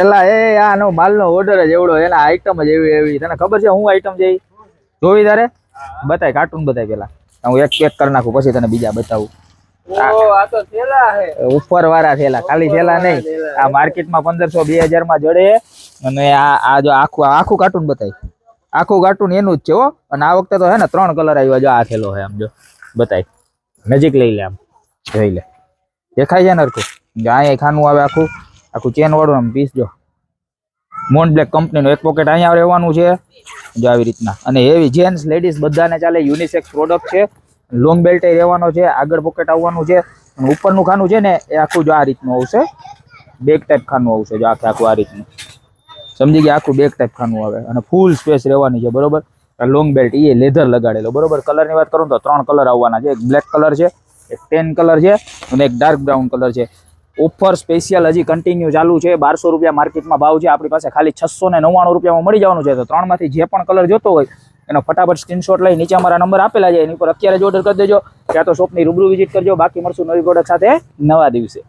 એલા એ આનો માલનો ઓર્ડર જ એવડો, એના આઈટમ જ એવી એવી. તને ખબર છે હું આઈટમ છે જોવી તારે? બતાય, કાર્ટૂન બતાય પેલા. હું એક પેક કરી નાખું પછી તને બીજા બતાવું. ઉપર વાળા થેલા, ખાલી થેલા નહીં. આ માર્કેટમાં 1500-2000 માં જડે. અને આ જો આખું આખું કાર્ટૂન બતાય, આખું કાર્ટૂન એનું જ છે હો. અને આ વખતે તો હે ને 3 કલર આવ્યા. જો આ થેલો છે, આમ જો બતાય, નજીક લઈ લે, આમ જોઈ લે, દેખાય છે ને હરખું? જો અહીંયા ખાનું આવે આખું આખું ચેન વાળું. આમ પીસ જો મોન્ટ બ્લેક કંપનીનું. એક પોકેટ અહીંયા રહેવાનું છે જો આવી રીતના. અને એવી જેન્ટ્સ લેડીઝ બધાને ચાલે, યુનિસેક્સ પ્રોડક્ટ છે. લોંગ બેલ્ટ રહેવાનો છે, આગળ પોકેટ આવવાનું છે. અને ઉપરનું ખાનું છે ને એ આખું જો આ રીતનું આવશે, બેગ ટાઈપ ખાનું આવશે. જો આખું આ રીતનું, સમજી ગયા? આખું બેગ ટાઈપ ખાનું આવે. અને ફૂલ સ્પેસ રહેવાની છે, બરોબર. લોંગ બેલ્ટ એ લેધર લગાડેલો, બરોબર. કલરની વાત કરું તો 3 કલર આવવાના છે. એક બ્લેક કલર છે, એક ટેન કલર છે, અને એક ડાર્ક બ્રાઉન કલર છે. ઓફર સ્પેશિયલ હજી કન્ટિન્યુ ચાલુ છે. 1200 રૂપિયા માર્કેટમાં ભાવ છે, આપણી પાસે ખાલી 699 રૂપિયામાં મળી જવાનું છે. તો 3 માંથી જે પણ કલર જોતો હોય એનો ફટાફટ સ્ક્રીનશોટ લઈ નીચે અમારા નંબર આપેલા છે એની પર અત્યારે જ ઓર્ડર કરી દેજો, ક્યાં તો શોપની રૂબરૂ વિઝિટ કરજો. બાકી મળશું નવી પ્રોડક્ટ સાથે નવા દિવસે.